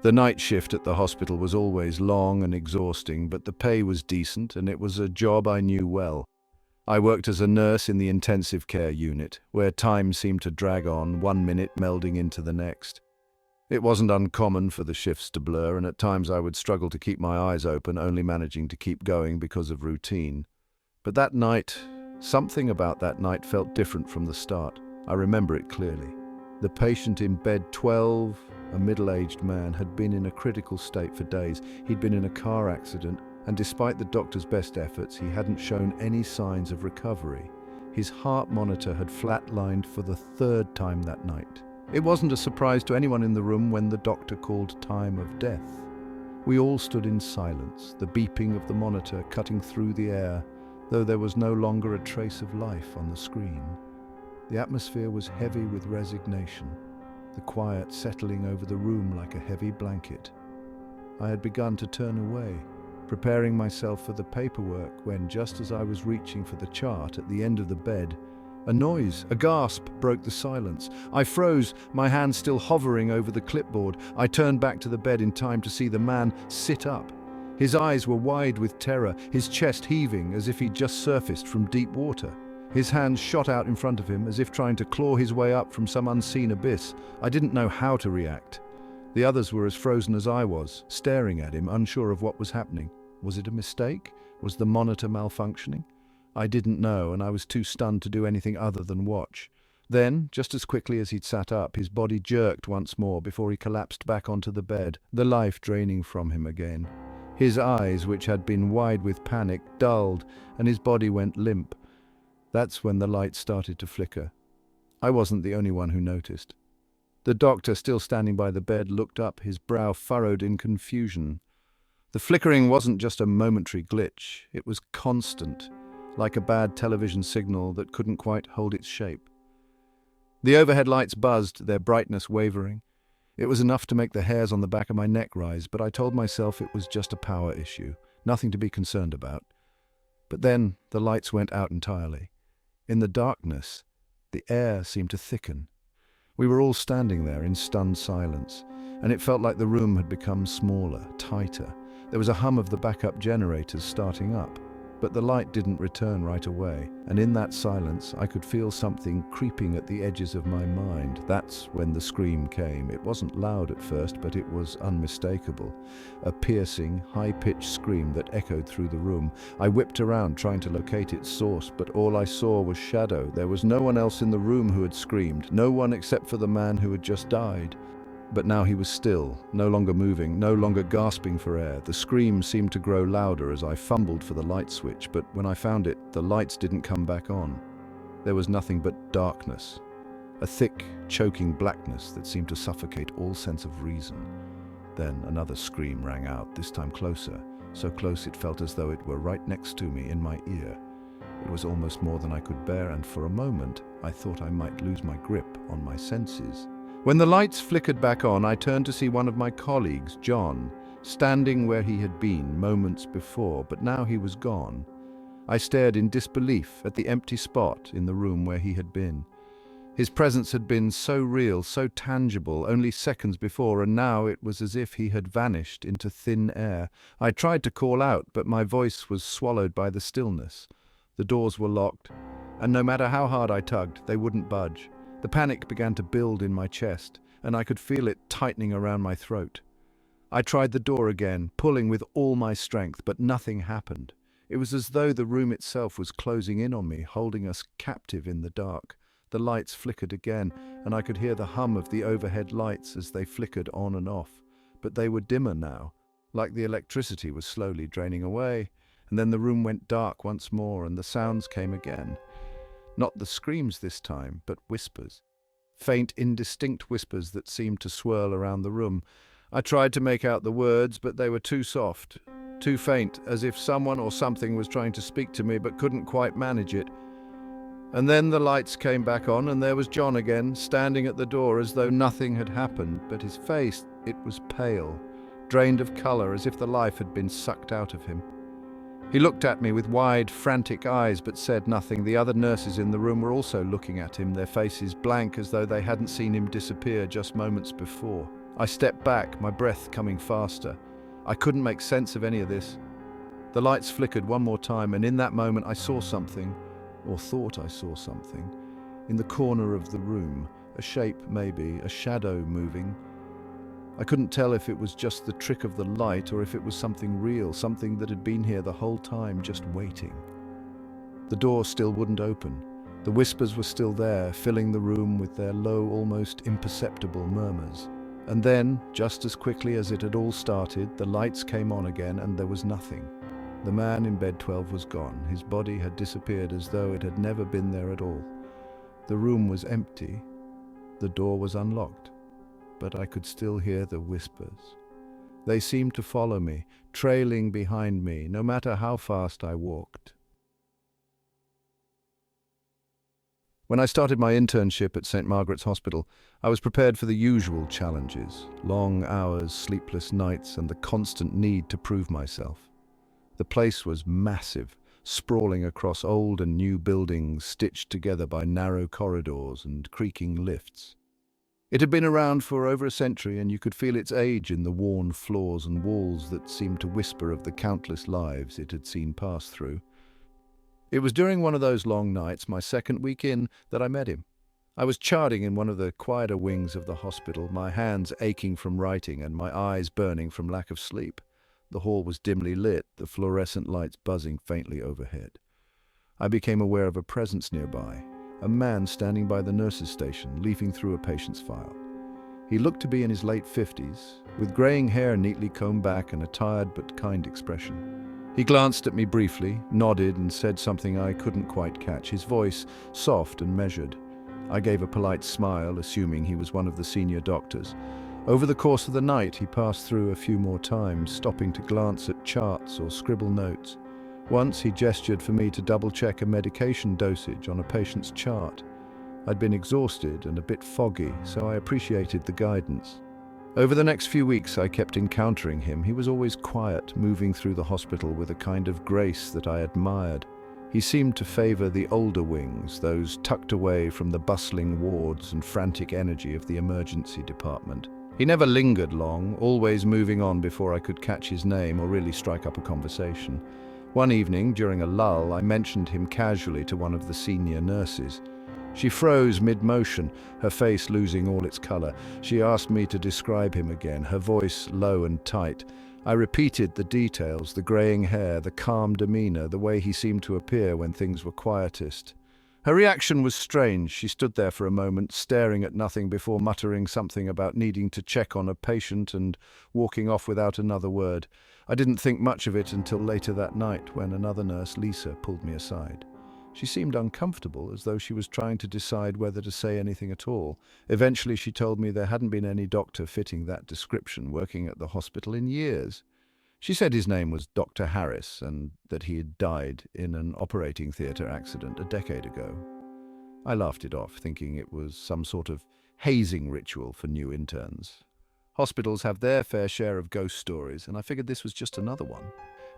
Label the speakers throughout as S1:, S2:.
S1: The night shift at the hospital was always long and exhausting, but the pay was decent and it was a job I knew well. I worked as a nurse in the intensive care unit, where time seemed to drag on, 1 minute melding into the next. It wasn't uncommon for the shifts to blur, and at times I would struggle to keep my eyes open, only managing to keep going because of routine. But that night, something about that night felt different from the start. I remember it clearly. The patient in bed 12, a middle-aged man, had been in a critical state for days. He'd been in a car accident, and despite the doctor's best efforts, he hadn't shown any signs of recovery. His heart monitor had flatlined for the third time that night. It wasn't a surprise to anyone in the room when the doctor called time of death. We all stood in silence, the beeping of the monitor cutting through the air, though there was no longer a trace of life on the screen. The atmosphere was heavy with resignation, the quiet settling over the room like a heavy blanket. I had begun to turn away, preparing myself for the paperwork when, just as I was reaching for the chart at the end of the bed, a noise, a gasp, broke the silence. I froze, my hand still hovering over the clipboard. I turned back to the bed in time to see the man sit up. His eyes were wide with terror, his chest heaving as if he'd just surfaced from deep water. His hands shot out in front of him as if trying to claw his way up from some unseen abyss. I didn't know how to react. The others were as frozen as I was, staring at him, unsure of what was happening. Was it a mistake? Was the monitor malfunctioning? I didn't know, and I was too stunned to do anything other than watch. Then, just as quickly as he'd sat up, his body jerked once more before he collapsed back onto the bed, the life draining from him again. His eyes, which had been wide with panic, dulled, and his body went limp. That's when the light started to flicker. I wasn't the only one who noticed. The doctor, still standing by the bed, looked up, his brow furrowed in confusion. The flickering wasn't just a momentary glitch, it was constant, like a bad television signal that couldn't quite hold its shape. The overhead lights buzzed, their brightness wavering. It was enough to make the hairs on the back of my neck rise, but I told myself it was just a power issue, nothing to be concerned about. But then the lights went out entirely. In the darkness, the air seemed to thicken. We were all standing there in stunned silence, and it felt like the room had become smaller, tighter. There was a hum of the backup generators starting up, but the light didn't return right away, and in that silence I could feel something creeping at the edges of my mind. That's when the scream came. It wasn't loud at first, but it was unmistakable. A piercing, high-pitched scream that echoed through the room. I whipped around trying to locate its source, but all I saw was shadow. There was no one else in the room who had screamed, no one except for the man who had just died. But now he was still, no longer moving, no longer gasping for air. The scream seemed to grow louder as I fumbled for the light switch, but when I found it, the lights didn't come back on. There was nothing but darkness, a thick, choking blackness that seemed to suffocate all sense of reason. Then another scream rang out, this time closer, so close it felt as though it were right next to me in my ear. It was almost more than I could bear, and for a moment I thought I might lose my grip on my senses. When the lights flickered back on, I turned to see one of my colleagues, John, standing where he had been moments before, but now he was gone. I stared in disbelief at the empty spot in the room where he had been. His presence had been so real, so tangible, only seconds before, and now it was as if he had vanished into thin air. I tried to call out, but my voice was swallowed by the stillness. The doors were locked, and no matter how hard I tugged, they wouldn't budge. The panic began to build in my chest, and I could feel it tightening around my throat. I tried the door again, pulling with all my strength, but nothing happened. It was as though the room itself was closing in on me, holding us captive in the dark. The lights flickered again, and I could hear the hum of the overhead lights as they flickered on and off. But they were dimmer now, like the electricity was slowly draining away, and then the room went dark once more, and the sounds came again. Not the screams this time, but whispers. Faint, indistinct whispers that seemed to swirl around the room. I tried to make out the words, but they were too soft, too faint, as if someone or something was trying to speak to me but couldn't quite manage it. And then the lights came back on, and there was John again, standing at the door as though nothing had happened, but his face, it was pale, drained of color, as if the life had been sucked out of him. He looked at me with wide, frantic eyes, but said nothing. The other nurses in the room were also looking at him, their faces blank as though they hadn't seen him disappear just moments before. I stepped back, my breath coming faster. I couldn't make sense of any of this. The lights flickered one more time, and in that moment I saw something, or thought I saw something, in the corner of the room. A shape, maybe, a shadow moving. I couldn't tell if it was just the trick of the light or if it was something real, something that had been here the whole time, just waiting. The door still wouldn't open. The whispers were still there, filling the room with their low, almost imperceptible murmurs. And then, just as quickly as it had all started, the lights came on again and there was nothing. The man in bed 12 was gone. His body had disappeared as though it had never been there at all. The room was empty. The door was unlocked, but I could still hear the whispers. They seemed to follow me, trailing behind me, no matter how fast I walked. When I started my internship at St. Margaret's Hospital, I was prepared for the usual challenges: long hours, sleepless nights, and the constant need to prove myself. The place was massive, sprawling across old and new buildings stitched together by narrow corridors and creaking lifts. It had been around for over a century, and you could feel its age in the worn floors and walls that seemed to whisper of the countless lives it had seen pass through. It was during one of those long nights, my second week in, that I met him. I was charting in one of the quieter wings of the hospital, my hands aching from writing and my eyes burning from lack of sleep. The hall was dimly lit, the fluorescent lights buzzing faintly overhead. I became aware of a presence nearby, a man standing by the nurse's station, leafing through a patient's file. He looked to be in his late 50s, with graying hair neatly combed back and a tired but kind expression. He glanced at me briefly, nodded, and said something I couldn't quite catch, his voice soft and measured. I gave a polite smile, assuming he was one of the senior doctors. Over the course of the night, he passed through a few more times, stopping to glance at charts or scribble notes. Once he gestured for me to double-check a medication dosage on a patient's chart. I'd been exhausted and a bit foggy, so I appreciated the guidance. Over the next few weeks, I kept encountering him. He was always quiet, moving through the hospital with a kind of grace that I admired. He seemed to favor the older wings, those tucked away from the bustling wards and frantic energy of the emergency department. He never lingered long, always moving on before I could catch his name or really strike up a conversation. One evening, during a lull, I mentioned him casually to one of the senior nurses. She froze mid-motion, her face losing all its color. She asked me to describe him again, her voice low and tight. I repeated the details, the graying hair, the calm demeanor, the way he seemed to appear when things were quietest. Her reaction was strange. She stood there for a moment, staring at nothing before muttering something about needing to check on a patient and walking off without another word. I didn't think much of it until later that night when another nurse, Lisa, pulled me aside. She seemed uncomfortable, as though she was trying to decide whether to say anything at all. Eventually she told me there hadn't been any doctor fitting that description working at the hospital in years. She said his name was Dr. Harris and that he had died in an operating theatre accident a decade ago. I laughed it off, thinking it was some sort of hazing ritual for new interns. Hospitals have their fair share of ghost stories, and I figured this was just another one.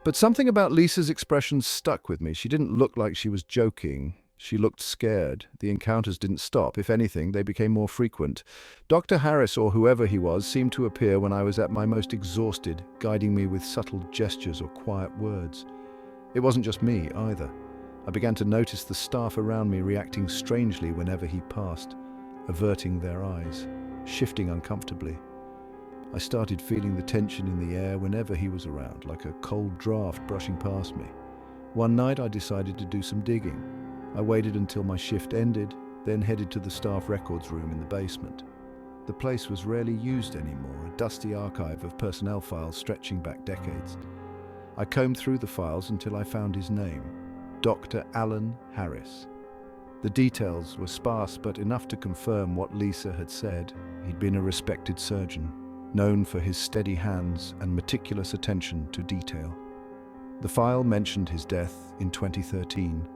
S1: But something about Lisa's expression stuck with me. She didn't look like she was joking. She looked scared. The encounters didn't stop. If anything, they became more frequent. Dr. Harris, or whoever he was, seemed to appear when I was at my most exhausted, guiding me with subtle gestures or quiet words. It wasn't just me, either. I began to notice the staff around me reacting strangely whenever he passed, averting their eyes, shifting uncomfortably. I started feeling the tension in the air whenever he was around, like a cold draft brushing past me. One night I decided to do some digging. I waited until my shift ended, then headed to the staff records room in the basement. The place was rarely used anymore, a dusty archive of personnel files stretching back decades. I combed through the files until I found his name, Dr. Alan Harris. The details were sparse but enough to confirm what Lisa had said. He'd been a respected surgeon, known for his steady hands and meticulous attention to detail. The file mentioned his death in 2013.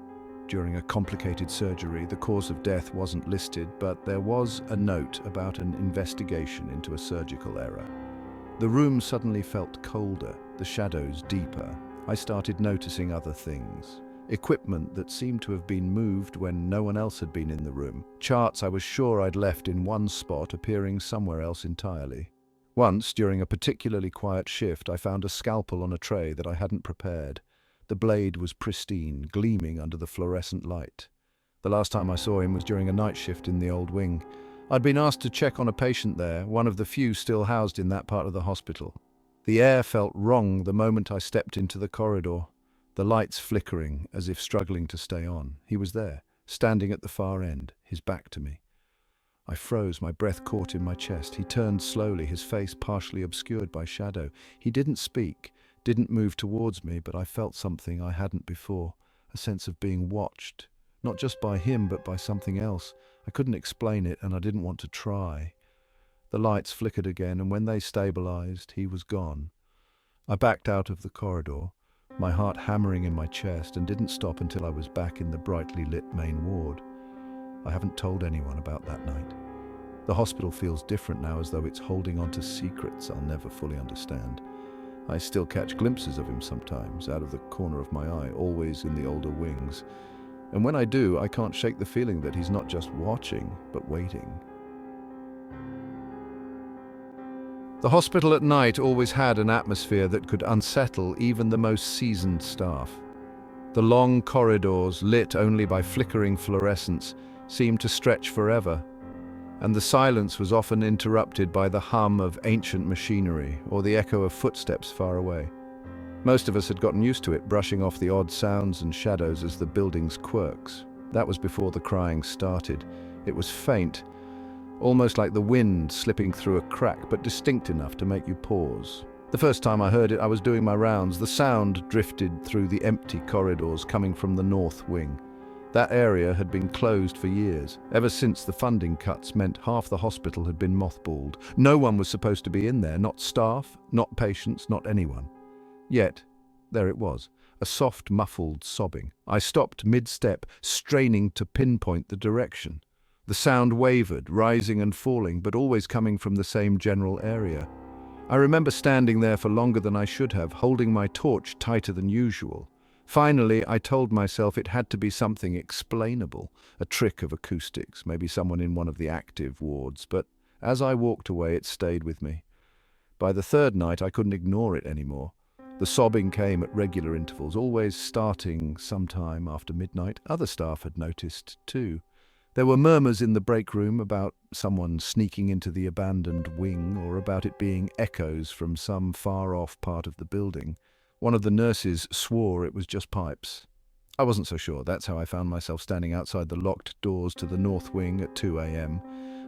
S1: During a complicated surgery, the cause of death wasn't listed, but there was a note about an investigation into a surgical error. The room suddenly felt colder, the shadows deeper. I started noticing other things. Equipment that seemed to have been moved when no one else had been in the room. Charts I was sure I'd left in one spot appearing somewhere else entirely. Once, during a particularly quiet shift, I found a scalpel on a tray that I hadn't prepared. The blade was pristine, gleaming under the fluorescent light. The last time I saw him was during a night shift in the old wing. I'd been asked to check on a patient there, one of the few still housed in that part of the hospital. The air felt wrong the moment I stepped into the corridor, the lights flickering as if struggling to stay on. He was there, standing at the far end, his back to me. I froze, my breath caught in my chest. He turned slowly, his face partially obscured by shadow. He didn't speak, didn't move towards me, but I felt something I hadn't before, a sense of being watched, not just by him, but by something else. I couldn't explain it, and I didn't want to try. The lights flickered again, and when they stabilized, he was gone. I backed out of the corridor, my heart hammering in my chest, and didn't stop until I was back in the brightly lit main ward. I haven't told anyone about that night. The hospital feels different now, as though it's holding on to secrets I'll never fully understand. I still catch glimpses of him sometimes, out of the corner of my eye, always in the older wings. And when I do, I can't shake the feeling that he's not just watching, but waiting. The hospital at night always had an atmosphere that could unsettle even the most seasoned staff. The long corridors, lit only by flickering fluorescence, seemed to stretch forever, and the silence was often interrupted by the hum of ancient machinery or the echo of footsteps far away. Most of us had gotten used to it, brushing off the odd sounds and shadows as the building's quirks. That was before the crying started. It was faint, almost like the wind slipping through a crack, but distinct enough to make you pause. The first time I heard it, I was doing my rounds. The sound drifted through the empty corridors coming from the north wing. That area had been closed for years, ever since the funding cuts meant half the hospital had been mothballed. No one was supposed to be in there, not staff, not patients, not anyone. Yet, there it was, a soft, muffled sobbing. I stopped mid-step, straining to pinpoint the direction. The sound wavered, rising and falling, but always coming from the same general area. I remember standing there for longer than I should have, holding my torch tighter than usual. Finally, I told myself it had to be something explainable, a trick of acoustics, maybe someone in one of the active wards, but as I walked away, it stayed with me. By the third night, I couldn't ignore it anymore. The sobbing came at regular intervals, always starting sometime after midnight. Other staff had noticed, too. There were murmurs in the break room about someone sneaking into the abandoned wing, or about it being echoes from some far-off part of the building. One of the nurses swore it was just pipes. I wasn't so sure. That's how I found myself standing outside the locked doors to the north wing at 2 a.m.,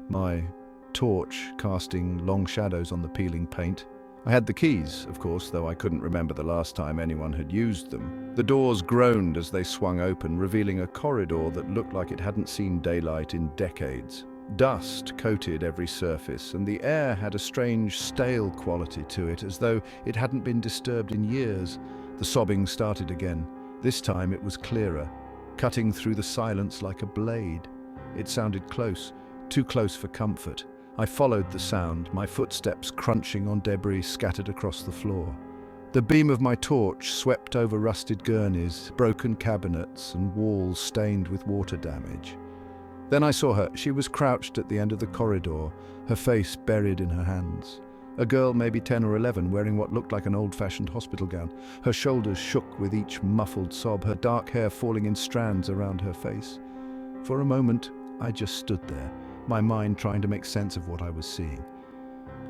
S1: my torch casting long shadows on the peeling paint. I had the keys, of course, though I couldn't remember the last time anyone had used them. The doors groaned as they swung open, revealing a corridor that looked like it hadn't seen daylight in decades. Dust coated every surface, and the air had a strange, stale quality to it, as though it hadn't been disturbed in years. The sobbing started again. This time it was clearer, cutting through the silence like a blade. It sounded close, too close for comfort. I followed the sound, my footsteps crunching on debris scattered across the floor. The beam of my torch swept over rusted gurneys, broken cabinets, and walls stained with water damage. Then I saw her. She was crouched at the end of the corridor, her face buried in her hands. A girl, maybe 10 or 11, wearing what looked like an old-fashioned hospital gown. Her shoulders shook with each muffled sob, her dark hair falling in strands around her face. For a moment, I just stood there, my mind trying to make sense of what I was seeing.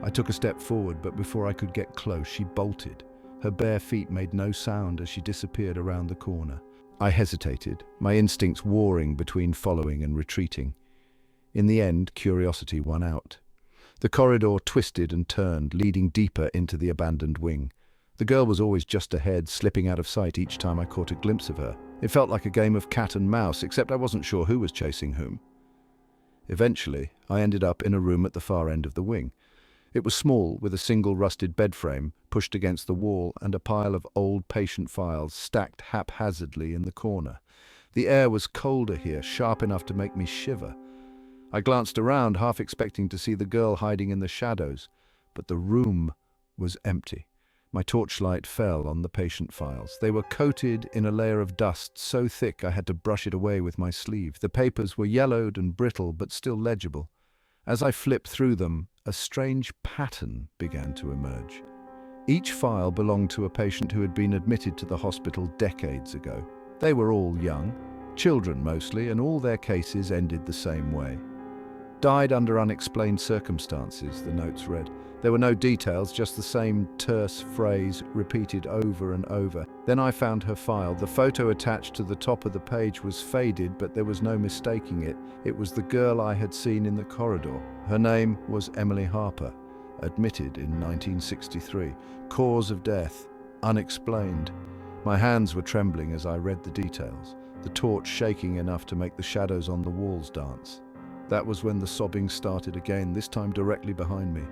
S1: I took a step forward, but before I could get close, she bolted. Her bare feet made no sound as she disappeared around the corner. I hesitated, my instincts warring between following and retreating. In the end, curiosity won out. The corridor twisted and turned, leading deeper into the abandoned wing. The girl was always just ahead, slipping out of sight each time I caught a glimpse of her. It felt like a game of cat and mouse, except I wasn't sure who was chasing whom. Eventually, I ended up in a room at the far end of the wing. It was small, with a single rusted bed frame pushed against the wall and a pile of old patient files stacked haphazardly in the corner. The air was colder here, sharp enough to make me shiver. I glanced around, half expecting to see the girl hiding in the shadows, but the room was empty. My torchlight fell on the patient files. They were coated in a layer of dust so thick I had to brush it away with my sleeve. The papers were yellowed and brittle, but still legible. As I flipped through them, a strange pattern began to emerge. Each file belonged to a patient who had been admitted to the hospital decades ago. They were all young, children mostly, and all their cases ended the same way. Died under unexplained circumstances, the notes read. There were no details, just the same terse phrase repeated over and over. Then I found her file. The photo attached to the top of the page was faded, but there was no mistaking it. It was the girl I had seen in the corridor. Her name was Emily Harper, admitted in 1963. Cause of death, unexplained. My hands were trembling as I read the details, the torch shaking enough to make the shadows on the walls dance. That was when the sobbing started again, this time directly behind me.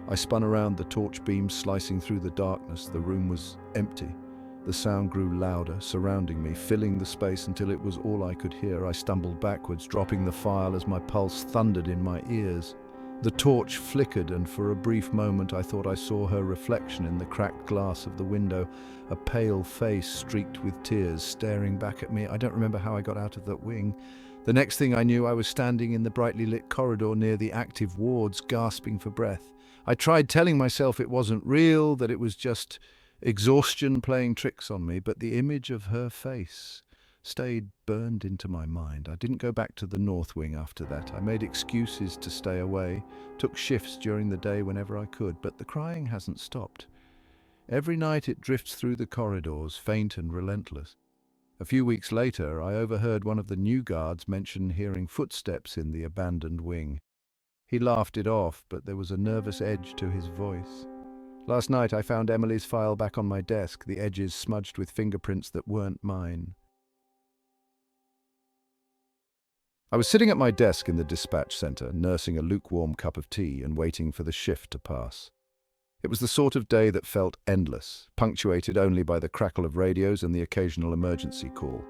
S1: I spun around, the torch beam slicing through the darkness. The room was empty. The sound grew louder, surrounding me, filling the space until it was all I could hear. I stumbled backwards, dropping the file as my pulse thundered in my ears. The torch flickered, and for a brief moment I thought I saw her reflection in the cracked glass of the window, a pale face streaked with tears staring back at me. I don't remember how I got out of that wing. The next thing I knew, I was standing in the brightly lit corridor near the active wards, gasping for breath. I tried telling myself it wasn't real, that it was just exhaustion playing tricks on me, but the image of her face stayed burned into my mind. I didn't go back to the North Wing after that. I made excuses to stay away, took shifts during the day whenever I could, but the crying hasn't stopped. Every night it drifts through the corridors, faint and relentless. A few weeks later, I overheard one of the new guards mention hearing footsteps in the abandoned wing. He laughed it off, but there was a nervous edge to his voice. Last night I found Emily's file back on my desk, the edges smudged with fingerprints that weren't mine. I was sitting at my desk in the dispatch center, nursing a lukewarm cup of tea and waiting for the shift to pass. It was the sort of day that felt endless, punctuated only by the crackle of radios and the occasional emergency call.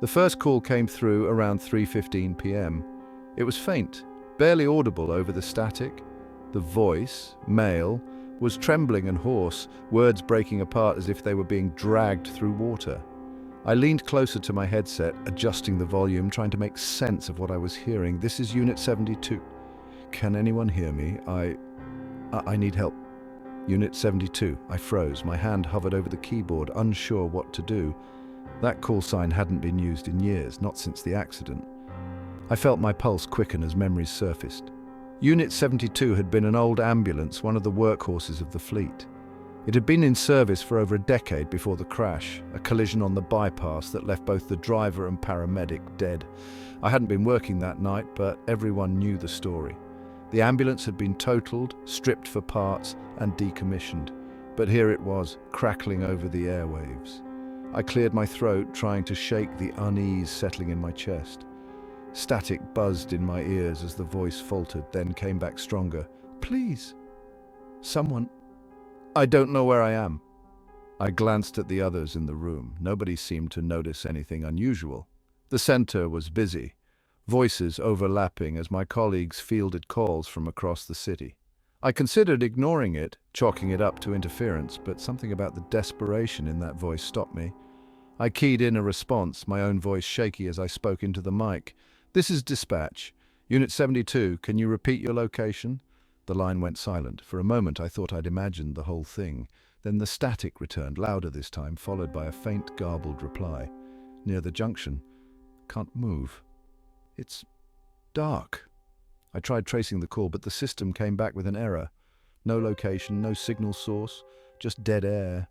S1: The first call came through around 3:15 p.m. It was faint, barely audible over the static. The voice, male, was trembling and hoarse, words breaking apart as if they were being dragged through water. I leaned closer to my headset, adjusting the volume, trying to make sense of what I was hearing. "This is Unit 72. Can anyone hear me? I need help. Unit 72. I froze. My hand hovered over the keyboard, unsure what to do. That call sign hadn't been used in years, not since the accident. I felt my pulse quicken as memories surfaced. Unit 72 had been an old ambulance, one of the workhorses of the fleet. It had been in service for over a decade before the crash, a collision on the bypass that left both the driver and paramedic dead. I hadn't been working that night, but everyone knew the story. The ambulance had been totaled, stripped for parts, and decommissioned. But here it was, crackling over the airwaves. I cleared my throat, trying to shake the unease settling in my chest. Static buzzed in my ears as the voice faltered, then came back stronger. "Please, someone. I don't know where I am." I glanced at the others in the room. Nobody seemed to notice anything unusual. The center was busy, voices overlapping as my colleagues fielded calls from across the city. I considered ignoring it, chalking it up to interference, but something about the desperation in that voice stopped me. I keyed in a response, my own voice shaky as I spoke into the mic. "This is dispatch. Unit 72, can you repeat your location?" The line went silent. For a moment I thought I'd imagined the whole thing. Then the static returned, louder this time, followed by a faint garbled reply. "Near the junction. Can't move. It's dark." I tried tracing the call, but the system came back with an error. No location, no signal source, just dead air.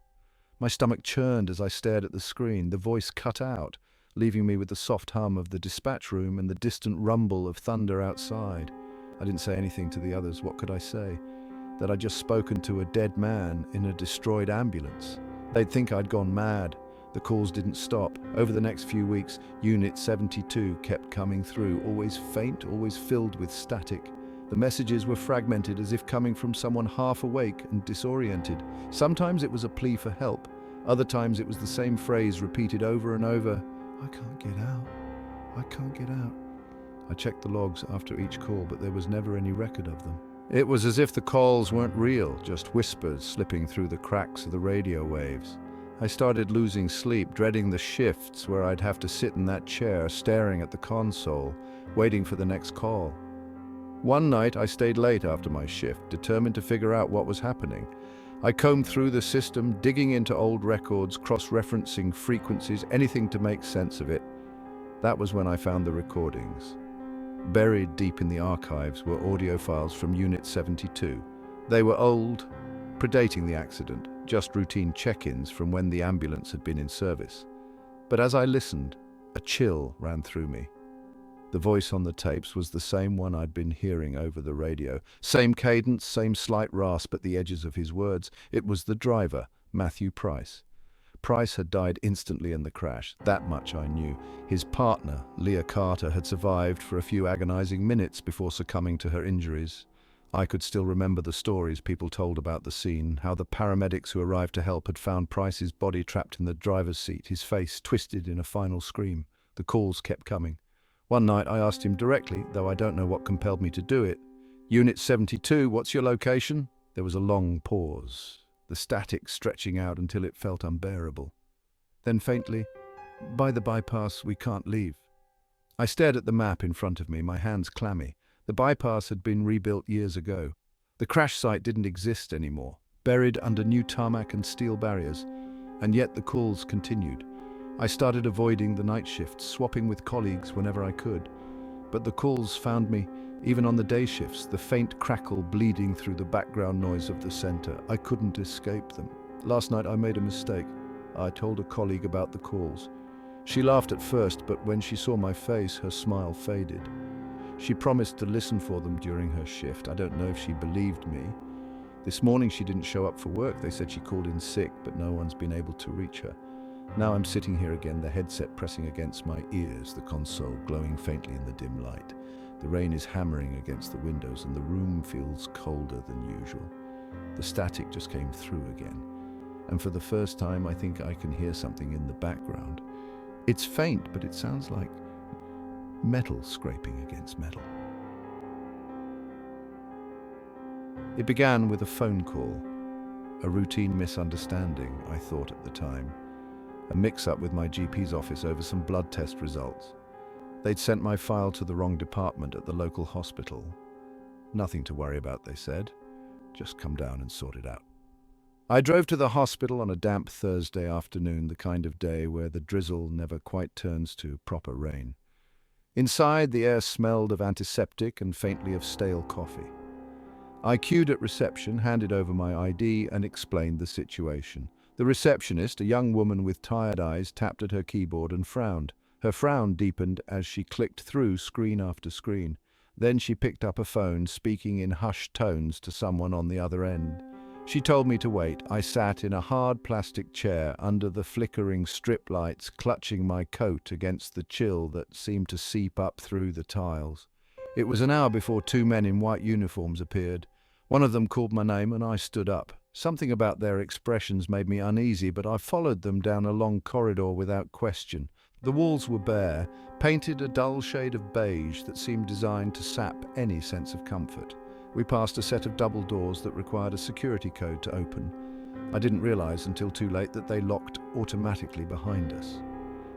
S1: My stomach churned as I stared at the screen. The voice cut out, leaving me with the soft hum of the dispatch room and the distant rumble of thunder outside. I didn't say anything to the others. What could I say? That I'd just spoken to a dead man in a destroyed ambulance. They'd think I'd gone mad. The calls didn't stop. Over the next few weeks, Unit 72 kept coming through, always faint, always filled with static. The messages were fragmented as if coming from someone half awake and disoriented. Sometimes it was a plea for help. Other times it was the same phrase repeated over and over. "I can't get out. I can't get out." I checked the logs after each call, but there was never any record of them. It was as if the calls weren't real, just whispers slipping through the cracks of the radio waves. I started losing sleep, dreading the shifts where I'd have to sit in that chair, staring at the console, waiting for the next call. One night I stayed late after my shift, determined to figure out what was happening. I combed through the system, digging into old records, cross-referencing frequencies, anything to make sense of it. That was when I found the recordings. Buried deep in the archives were audio files from Unit 72. They were old, predating the accident, just routine check-ins from when the ambulance had been in service. But as I listened, a chill ran through me. The voice on the tapes was the same one I'd been hearing over the radio. Same cadence, same slight rasp at the edges of his words. It was the driver, Matthew Price. Price had died instantly in the crash. That much I knew. His partner, Leah Carter, had survived for a few agonizing minutes before succumbing to her injuries. I could still remember the stories people told about the scene, how the paramedics who arrived to help had found Price's body trapped in the driver's seat, his face twisted in a final scream. The calls kept coming. One night I asked him directly, though I don't know what compelled me to do it. "Unit 72, what's your location?" There was a long pause, the static stretching out until it felt unbearable. Then faintly, "By the bypass, we can't leave." I stared at the map in front of me, my hands clammy. The bypass had been rebuilt years ago. The crash site didn't exist anymore, buried under new tarmac and steel barriers. And yet the calls continued. I started avoiding the night shifts, swapping with colleagues whenever I could. But the calls found me, even on the day shifts, the faint crackle bleeding through the background noise of the center. I couldn't escape them. Last night I made a mistake. I told a colleague about the calls. She laughed at first, but when she saw my face, her smile faded. She promised to listen for them during her shift. I don't know if she believed me. This morning she didn't show up for work. They said she called in sick, but no one's been able to reach her. Now I'm sitting here again, the headset pressing against my ears, the console glowing faintly in the dim light. The rain is hammering against the windows and the room feels colder than usual. The static just came through again. And for the first time, I think I can hear something in the background. It's faint, but it sounds like metal scraping against metal. It began with a phone call. A routine misunderstanding, I thought at the time. A mix-up with my GP's office over some blood test results. They'd sent my file to the wrong department at the local hospital. Nothing to worry about, they said. Just come down and sort it out. I drove to the hospital on a damp Thursday afternoon, the kind of day where the drizzle never quite turns to proper rain. Inside, the air smelled of antiseptic and faintly of stale coffee. I queued at reception, handed over my ID, and explained the situation. The receptionist, a young woman with tired eyes, tapped at her keyboard and frowned. Her frown deepened as she clicked through screen after screen. Then she picked up a phone, speaking in hushed tones to someone on the other end. She told me to wait. I sat in a hard plastic chair under the flickering strip lights, clutching my coat against the chill that seemed to seep up through the tiles. It was an hour before two men in white uniforms appeared. One of them called my name and I stood up. Something about their expressions made me uneasy, but I followed them down a long corridor without question. The walls were bare, painted a dull shade of beige that seemed designed to sap any sense of comfort. We passed a set of double doors that required a security code to open. I didn't realize until too late that they locked automatically behind us.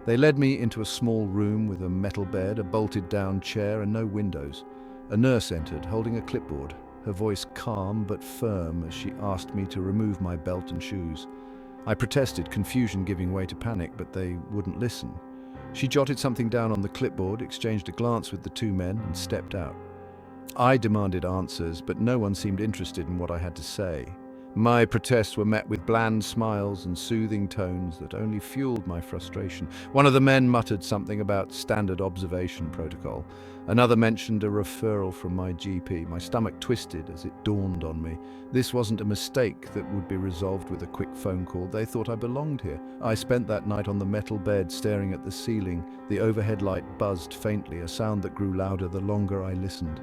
S1: They led me into a small room with a metal bed, a bolted-down chair, and no windows. A nurse entered, holding a clipboard, her voice calm but firm as she asked me to remove my belt and shoes. I protested, confusion giving way to panic, but they wouldn't listen. She jotted something down on the clipboard, exchanged a glance with the two men, and stepped out. I demanded answers, but no one seemed interested in what I had to say. My protests were met with bland smiles and soothing tones that only fueled my frustration. One of the men muttered something about standard observation protocol. Another mentioned a referral from my GP. My stomach twisted as it dawned on me. This wasn't a mistake that would be resolved with a quick phone call. They thought I belonged here. I spent that night on the metal bed staring at the ceiling. The overhead light buzzed faintly, a sound that grew louder the longer I listened.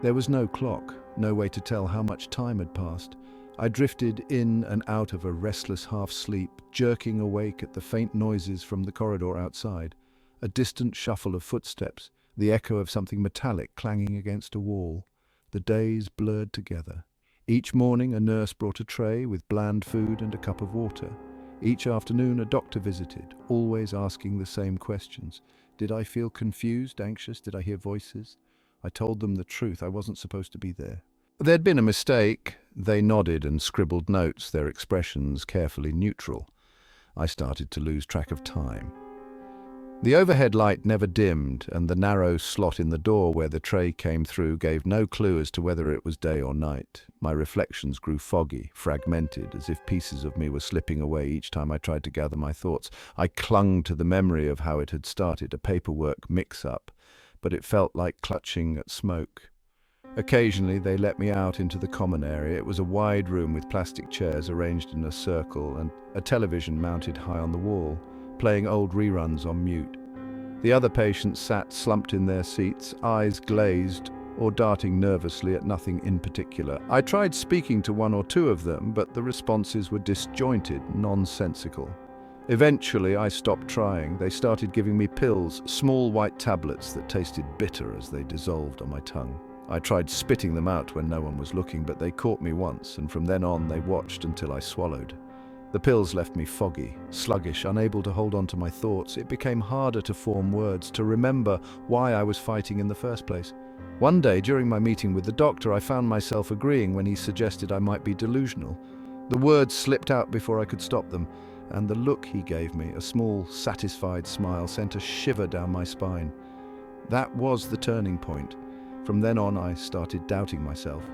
S1: There was no clock, no way to tell how much time had passed. I drifted in and out of a restless half-sleep, jerking awake at the faint noises from the corridor outside. A distant shuffle of footsteps, the echo of something metallic clanging against a wall. The days blurred together. Each morning a nurse brought a tray with bland food and a cup of water. Each afternoon a doctor visited, always asking the same questions. Did I feel confused, anxious? Did I hear voices? I told them the truth. I wasn't supposed to be there. There'd been a mistake. They nodded and scribbled notes, their expressions carefully neutral. I started to lose track of time. The overhead light never dimmed, and the narrow slot in the door where the tray came through gave no clue as to whether it was day or night. My reflections grew foggy, fragmented, as if pieces of me were slipping away each time I tried to gather my thoughts. I clung to the memory of how it had started, a paperwork mix-up, but it felt like clutching at smoke. Occasionally, they let me out into the common area. It was a wide room with plastic chairs arranged in a circle and a television mounted high on the wall, playing old reruns on mute. The other patients sat slumped in their seats, eyes glazed or darting nervously at nothing in particular. I tried speaking to one or two of them, but the responses were disjointed, nonsensical. Eventually, I stopped trying. They started giving me pills, small white tablets that tasted bitter as they dissolved on my tongue. I tried spitting them out when no one was looking, but they caught me once, and from then on they watched until I swallowed. The pills left me foggy, sluggish, unable to hold on to my thoughts. It became harder to form words, to remember why I was fighting in the first place. One day, during my meeting with the doctor, I found myself agreeing when he suggested I might be delusional. The words slipped out before I could stop them, and the look he gave me, a small, satisfied smile, sent a shiver down my spine. That was the turning point. From then on, I started doubting myself.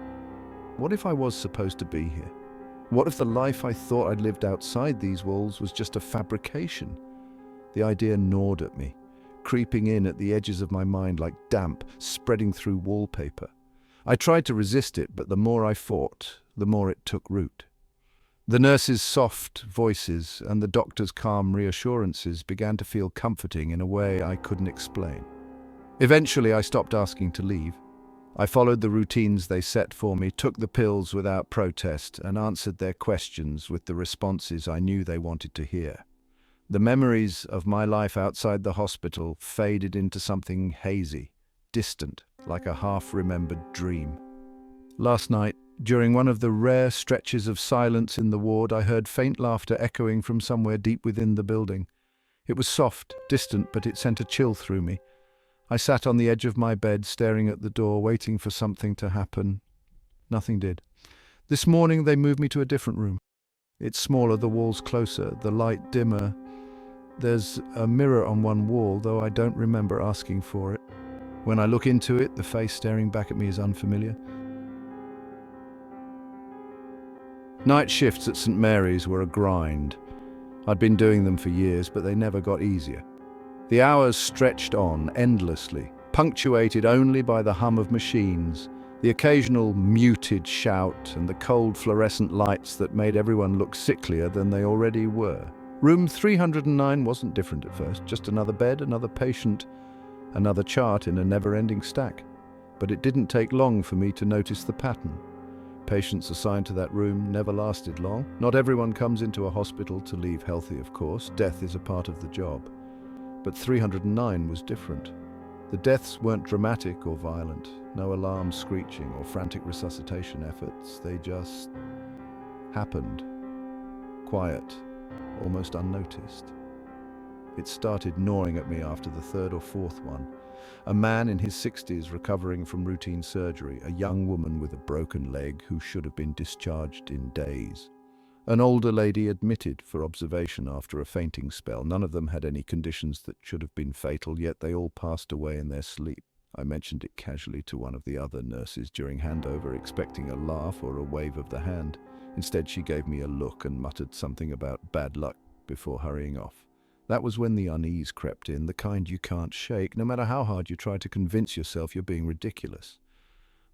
S1: What if I was supposed to be here? What if the life I thought I'd lived outside these walls was just a fabrication? The idea gnawed at me, creeping in at the edges of my mind like damp, spreading through wallpaper. I tried to resist it, but the more I fought, the more it took root. The nurses' soft voices and the doctor's calm reassurances began to feel comforting in a way I couldn't explain. Eventually, I stopped asking to leave. I followed the routines they set for me, took the pills without protest, and answered their questions with the responses I knew they wanted to hear. The memories of my life outside the hospital faded into something hazy, distant, like a half-remembered dream. Last night, during one of the rare stretches of silence in the ward, I heard faint laughter echoing from somewhere deep within the building. It was soft, distant, but it sent a chill through me. I sat on the edge of my bed, staring at the door, waiting for something to happen. Nothing did. This morning they moved me to a different room. It's smaller, the walls closer, the light dimmer. There's a mirror on one wall, though I don't remember asking for it. When I look into it, the face staring back at me is unfamiliar. Night shifts at St. Mary's were a grind. I'd been doing them for years, but they never got easier. The hours stretched on endlessly, punctuated only by the hum of machines, the occasional muted shout, and the cold fluorescent lights that made everyone look sicklier than they already were. Room 309 wasn't different at first, just another bed, another patient, another chart in a never-ending stack. But it didn't take long for me to notice the pattern. Patients assigned to that room never lasted long. Not everyone comes into a hospital to leave healthy, of course. Death is a part of the job. But 309 was different. The deaths weren't dramatic or violent, no alarm screeching or frantic resuscitation efforts. They just happened. Quiet, almost unnoticed. It started gnawing at me after the third or fourth one. A man in his 60s recovering from routine surgery, a young woman with a broken leg who should have been discharged in days. An older lady admitted for observation after a fainting spell. None of them had any conditions that should have been fatal, yet they all passed away in their sleep. I mentioned it casually to one of the other nurses during handover, expecting a laugh or a wave of the hand. Instead, she gave me a look and muttered something about bad luck before hurrying off. That was when the unease crept in, the kind you can't shake, no matter how hard you try to convince yourself you're being ridiculous.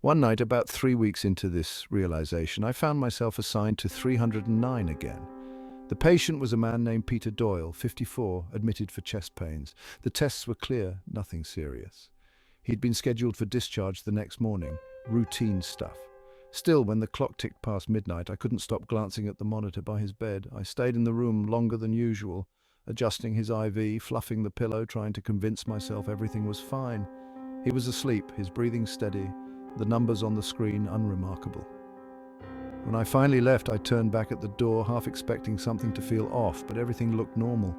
S1: One night, about 3 weeks into this realization, I found myself assigned to 309 again. The patient was a man named Peter Doyle, 54, admitted for chest pains. The tests were clear, nothing serious. He'd been scheduled for discharge the next morning, routine stuff. Still, when the clock ticked past midnight, I couldn't stop glancing at the monitor by his bed. I stayed in the room longer than usual, adjusting his IV, fluffing the pillow, trying to convince myself everything was fine. He was asleep, his breathing steady, the numbers on the screen unremarkable. When I finally left, I turned back at the door, half expecting something to feel off, but everything looked normal.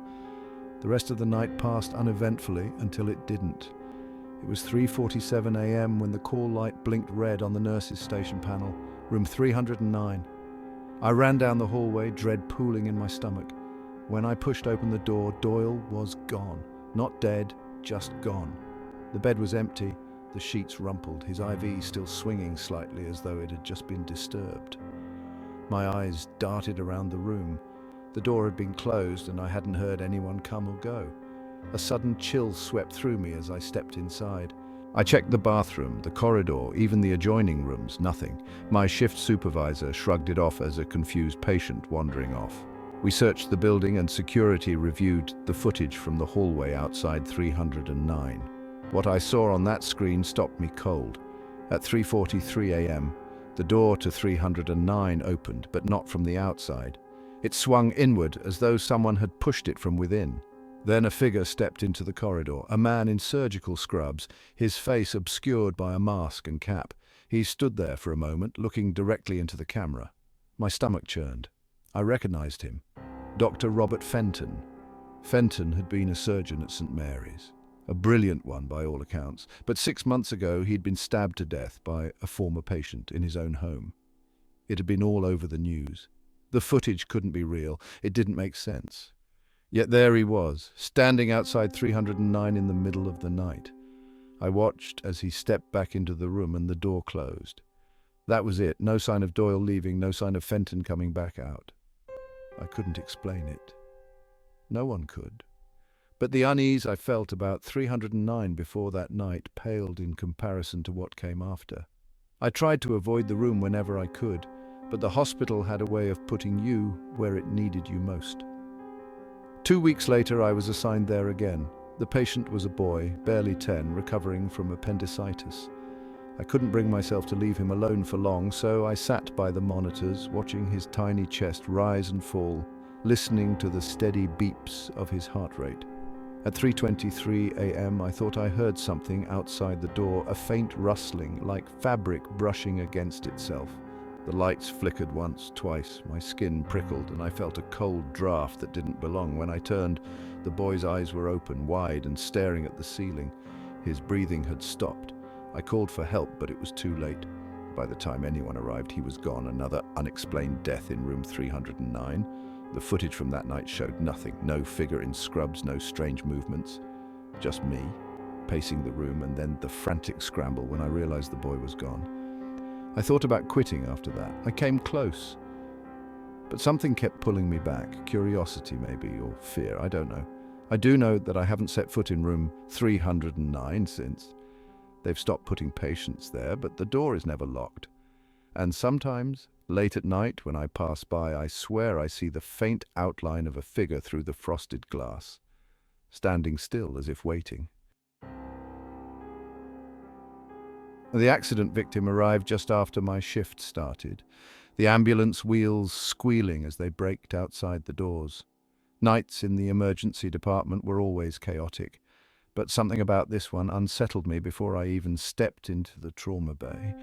S1: The rest of the night passed uneventfully until it didn't. It was 3:47 a.m. when the call light blinked red on the nurse's station panel, room 309. I ran down the hallway, dread pooling in my stomach. When I pushed open the door, Doyle was gone. Not dead, just gone. The bed was empty, the sheets rumpled, his IV still swinging slightly as though it had just been disturbed. My eyes darted around the room. The door had been closed and I hadn't heard anyone come or go. A sudden chill swept through me as I stepped inside. I checked the bathroom, the corridor, even the adjoining rooms, nothing. My shift supervisor shrugged it off as a confused patient wandering off. We searched the building and security reviewed the footage from the hallway outside 309. What I saw on that screen stopped me cold. At 3:43 a.m., the door to 309 opened, but not from the outside. It swung inward as though someone had pushed it from within. Then a figure stepped into the corridor, a man in surgical scrubs, his face obscured by a mask and cap. He stood there for a moment, looking directly into the camera. My stomach churned. I recognized him. Dr. Robert Fenton. Fenton had been a surgeon at St. Mary's. A brilliant one by all accounts, but 6 months ago he'd been stabbed to death by a former patient in his own home. It had been all over the news. The footage couldn't be real. It didn't make sense. Yet there he was, standing outside 309 in the middle of the night. I watched as he stepped back into the room and the door closed. That was it. No sign of Doyle leaving, no sign of Fenton coming back out. I couldn't explain it. No one could. But the unease I felt about 309 before that night paled in comparison to what came after. I tried to avoid the room whenever I could, but the hospital had a way of putting you where it needed you most. 2 weeks later, I was assigned there again. The patient was a boy, barely 10, recovering from appendicitis. I couldn't bring myself to leave him alone for long, so I sat by the monitors, watching his tiny chest rise and fall, listening to the steady beeps of his heart rate. At 3:23 a.m., I thought I heard something outside the door, a faint rustling, like fabric brushing against itself. The lights flickered once, twice. My skin prickled, and I felt a cold draft that didn't belong. When I turned, the boy's eyes were open, wide, and staring at the ceiling. His breathing had stopped. I called for help, but it was too late. By the time anyone arrived, he was gone. Another unexplained death in room 309. The footage from that night showed nothing. No figure in scrubs, no strange movements. Just me, pacing the room, and then the frantic scramble when I realized the boy was gone. I thought about quitting after that. I came close. But something kept pulling me back. Curiosity, maybe, or fear, I don't know. I do know that I haven't set foot in room 309 since. They've stopped putting patients there, but the door is never locked. And sometimes, late at night, when I pass by, I swear I see the faint outline of a figure through the frosted glass, standing still as if waiting. The accident victim arrived just after my shift started, the ambulance wheels squealing as they braked outside the doors. Nights in the emergency department were always chaotic, but something about this one unsettled me before I even stepped into the trauma bay.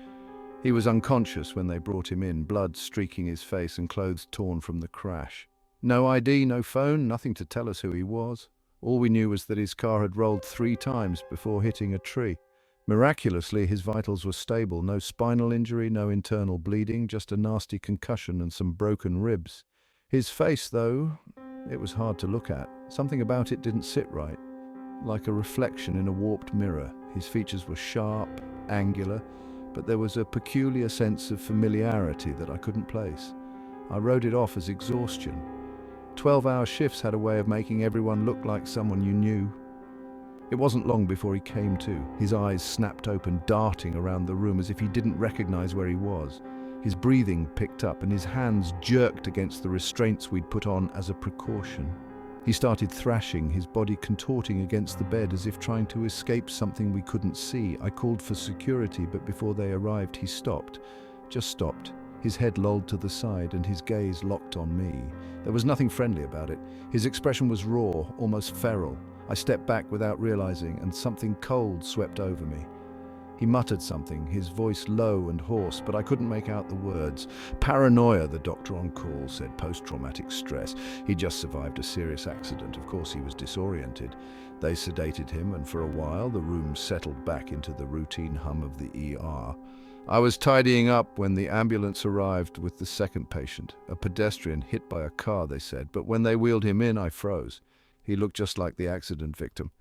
S1: He was unconscious when they brought him in, blood streaking his face and clothes torn from the crash. No ID, no phone, nothing to tell us who he was. All we knew was that his car had rolled 3 times before hitting a tree. Miraculously, his vitals were stable. No spinal injury, no internal bleeding, just a nasty concussion and some broken ribs. His face, though, it was hard to look at. Something about it didn't sit right. Like a reflection in a warped mirror. His features were sharp, angular, but there was a peculiar sense of familiarity that I couldn't place. I wrote it off as exhaustion. 12-hour shifts had a way of making everyone look like someone you knew. It wasn't long before he came to, his eyes snapped open, darting around the room as if he didn't recognize where he was. His breathing picked up and his hands jerked against the restraints we'd put on as a precaution. He started thrashing, his body contorting against the bed as if trying to escape something we couldn't see. I called for security, but before they arrived, he stopped. Just stopped. His head lolled to the side and his gaze locked on me. There was nothing friendly about it. His expression was raw, almost feral. I stepped back without realizing, and something cold swept over me. He muttered something, his voice low and hoarse, but I couldn't make out the words. Paranoia, the doctor on call said, post-traumatic stress. He just survived a serious accident. Of course, he was disoriented. They sedated him, and for a while the room settled back into the routine hum of the ER. I was tidying up when the ambulance arrived with the second patient, a pedestrian hit by a car, they said, but when they wheeled him in, I froze. He looked just like the accident victim.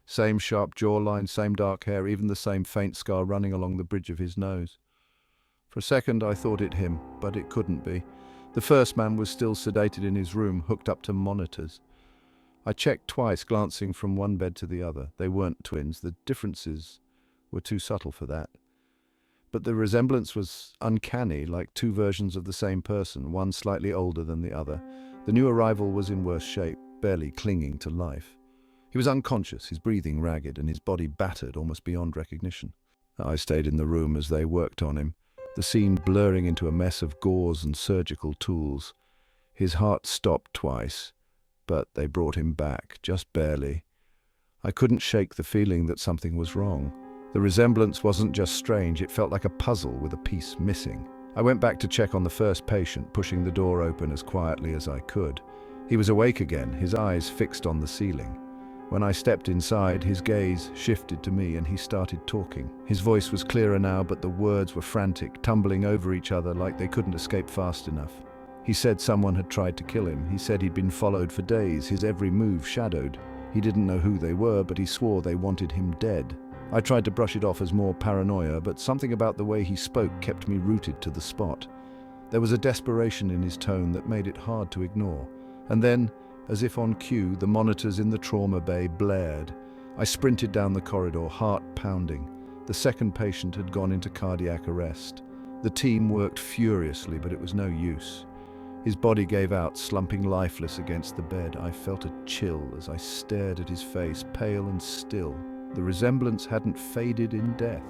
S1: Same sharp jawline, same dark hair, even the same faint scar running along the bridge of his nose. For a second I thought it him, but it couldn't be. The first man was still sedated in his room, hooked up to monitors. I checked twice, glancing from one bed to the other. They weren't twins. The differences were too subtle for that. But the resemblance was uncanny, like two versions of the same person, one slightly older than the other. The new arrival was in worse shape, barely clinging to life. He was unconscious, his breathing ragged, and his body battered almost beyond recognition. I stayed in the room as they worked on him, the scene blurring into a mess of gauze and surgical tools. His heart stopped twice, but they brought him back, just barely. I couldn't shake the feeling that something was wrong. The resemblance wasn't just strange, it felt like a puzzle with a piece missing. I went back to check on the first patient, pushing the door open as quietly as I could. He was awake again, his eyes fixed on the ceiling. When I stepped inside, his gaze shifted to me and he started talking. His voice was clearer now, but the words were frantic, tumbling over each other like they couldn't escape fast enough. He said someone had tried to kill him. He said he'd been followed for days, his every move shadowed. He didn't know who they were, but he swore they wanted him dead. I tried to brush it off as more paranoia, but something about the way he spoke kept me rooted to the spot. There was a desperation in his tone that made it hard to ignore. And then, as if on cue, the monitors in the trauma bay blared. I sprinted down the corridor, heart pounding. The second patient had gone into cardiac arrest. The team worked furiously, but it was no use. His body gave out, slumping lifeless against the bed. I felt a chill as I stared at his face, pale and still. The resemblance hadn't faded in death.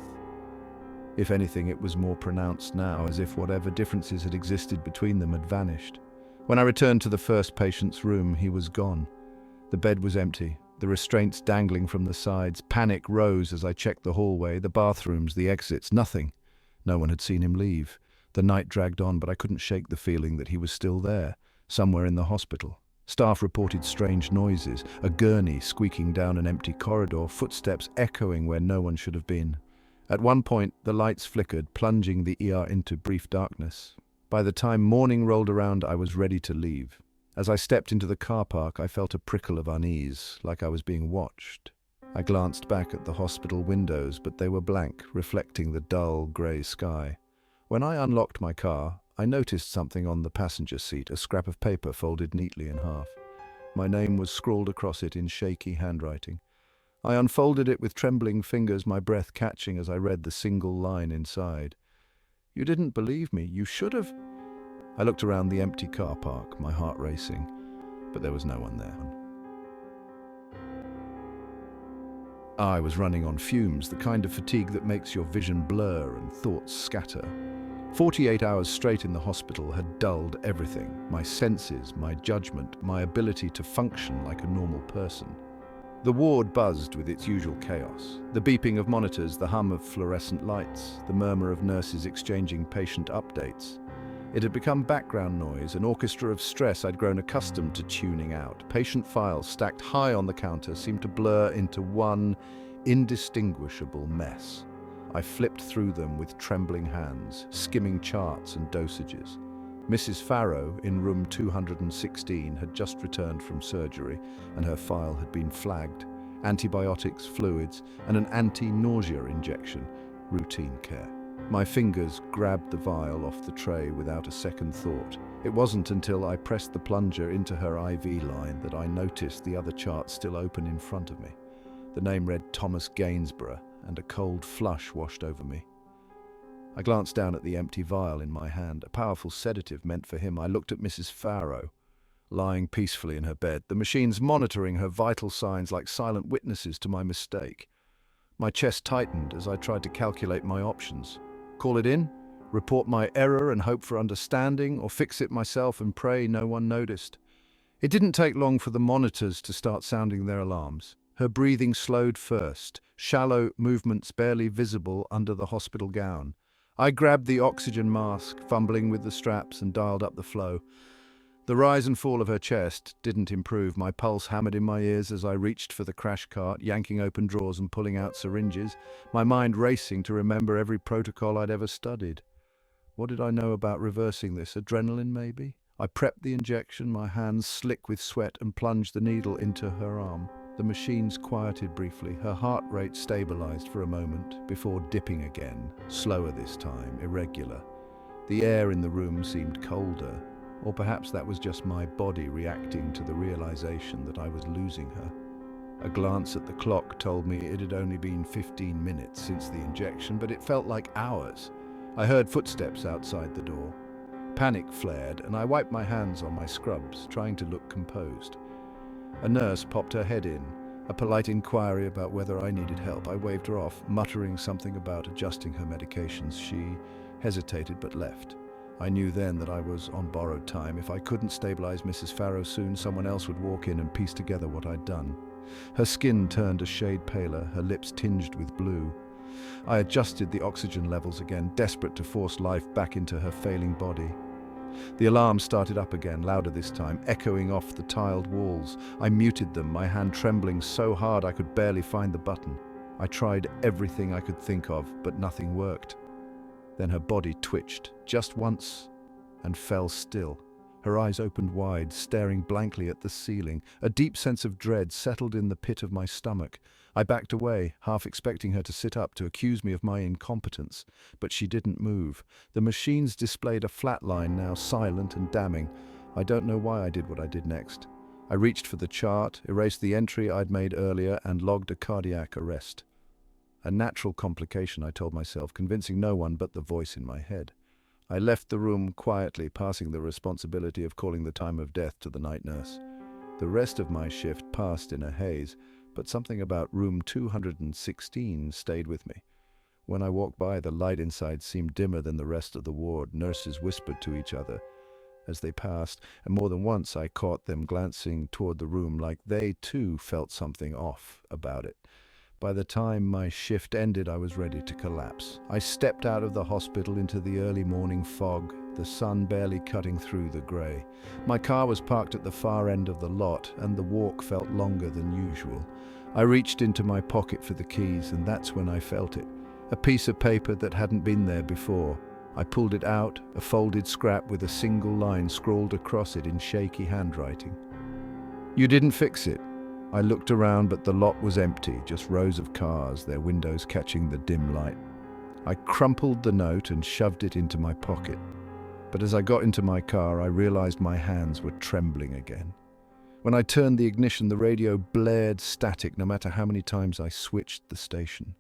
S1: If anything, it was more pronounced now, as if whatever differences had existed between them had vanished. When I returned to the first patient's room, he was gone. The bed was empty, the restraints dangling from the sides. Panic rose as I checked the hallway, the bathrooms, the exits, nothing. No one had seen him leave. The night dragged on, but I couldn't shake the feeling that he was still there, somewhere in the hospital. Staff reported strange noises, a gurney squeaking down an empty corridor, footsteps echoing where no one should have been. At one point, the lights flickered, plunging the ER into brief darkness. By the time morning rolled around, I was ready to leave. As I stepped into the car park, I felt a prickle of unease, like I was being watched. I glanced back at the hospital windows, but they were blank, reflecting the dull, grey sky. When I unlocked my car, I noticed something on the passenger seat, a scrap of paper folded neatly in half. My name was scrawled across it in shaky handwriting. I unfolded it with trembling fingers, my breath catching as I read the single line inside. "You didn't believe me. You should have." I looked around the empty car park, my heart racing, but there was no one there. I was running on fumes, the kind of fatigue that makes your vision blur and thoughts scatter. 48 hours straight in the hospital had dulled everything, my senses, my judgment, my ability to function like a normal person. The ward buzzed with its usual chaos. The beeping of monitors, the hum of fluorescent lights, the murmur of nurses exchanging patient updates. It had become background noise, an orchestra of stress I'd grown accustomed to tuning out. Patient files stacked high on the counter seemed to blur into one indistinguishable mess. I flipped through them with trembling hands, skimming charts and dosages. Mrs. Farrow, in room 216, had just returned from surgery, and her file had been flagged. Antibiotics, fluids, and an anti-nausea injection. Routine care. My fingers grabbed the vial off the tray without a second thought. It wasn't until I pressed the plunger into her IV line that I noticed the other chart still open in front of me. The name read Thomas Gainsborough, and a cold flush washed over me. I glanced down at the empty vial in my hand, a powerful sedative meant for him. I looked at Mrs. Farrow, lying peacefully in her bed, the machines monitoring her vital signs like silent witnesses to my mistake. My chest tightened as I tried to calculate my options. Call it in, report my error and hope for understanding, or fix it myself and pray no one noticed. It didn't take long for the monitors to start sounding their alarms. Her breathing slowed first, shallow movements barely visible under the hospital gown. I grabbed the oxygen mask, fumbling with the straps, and dialed up the flow. The rise and fall of her chest didn't improve. My pulse hammered in my ears as I reached for the crash cart, yanking open drawers and pulling out syringes, my mind racing to remember every protocol I'd ever studied. What did I know about reversing this? Adrenaline, maybe? I prepped the injection, my hands slick with sweat, and plunged the needle into her arm. The machines quieted briefly. Her heart rate stabilized for a moment before dipping again, slower this time, irregular. The air in the room seemed colder, or perhaps that was just my body reacting to the realization that I was losing her. A glance at the clock told me it had only been 15 minutes since the injection, but it felt like hours. I heard footsteps outside the door. Panic flared, and I wiped my hands on my scrubs, trying to look composed. A nurse popped her head in, a polite inquiry about whether I needed help. I waved her off, muttering something about adjusting her medications. She hesitated but left. I knew then that I was on borrowed time. If I couldn't stabilize Mrs. Farrow soon, someone else would walk in and piece together what I'd done. Her skin turned a shade paler, her lips tinged with blue. I adjusted the oxygen levels again, desperate to force life back into her failing body. The alarm started up again, louder this time, echoing off the tiled walls. I muted them, my hand trembling so hard I could barely find the button. I tried everything I could think of, but nothing worked. Then her body twitched, just once, and fell still. Her eyes opened wide, staring blankly at the ceiling. A deep sense of dread settled in the pit of my stomach. I backed away, half expecting her to sit up to accuse me of my incompetence, but she didn't move. The machines displayed a flat line now, silent and damning. I don't know why I did what I did next. I reached for the chart, erased the entry I'd made earlier, and logged a cardiac arrest. A natural complication, I told myself, convincing no one but the voice in my head. I left the room quietly, passing the responsibility of calling the time of death to the night nurse. The rest of my shift passed in a haze, but something about room 216 stayed with me. When I walked by, the light inside seemed dimmer than the rest of the ward. Nurses whispered to each other as they passed, and more than once I caught them glancing toward the room like they too felt something off about it. By the time my shift ended, I was ready to collapse. I stepped out of the hospital into the early morning fog, the sun barely cutting through the grey. My car was parked at the far end of the lot, and the walk felt longer than usual. I reached into my pocket for the keys, and that's when I felt it. A piece of paper that hadn't been there before. I pulled it out, a folded scrap with a single line scrawled across it in shaky handwriting. "You didn't fix it." I looked around, but the lot was empty, just rows of cars, their windows catching the dim light. I crumpled the note and shoved it into my pocket. But as I got into my car, I realized my hands were trembling again. When I turned the ignition, the radio blared static no matter how many times I switched the station.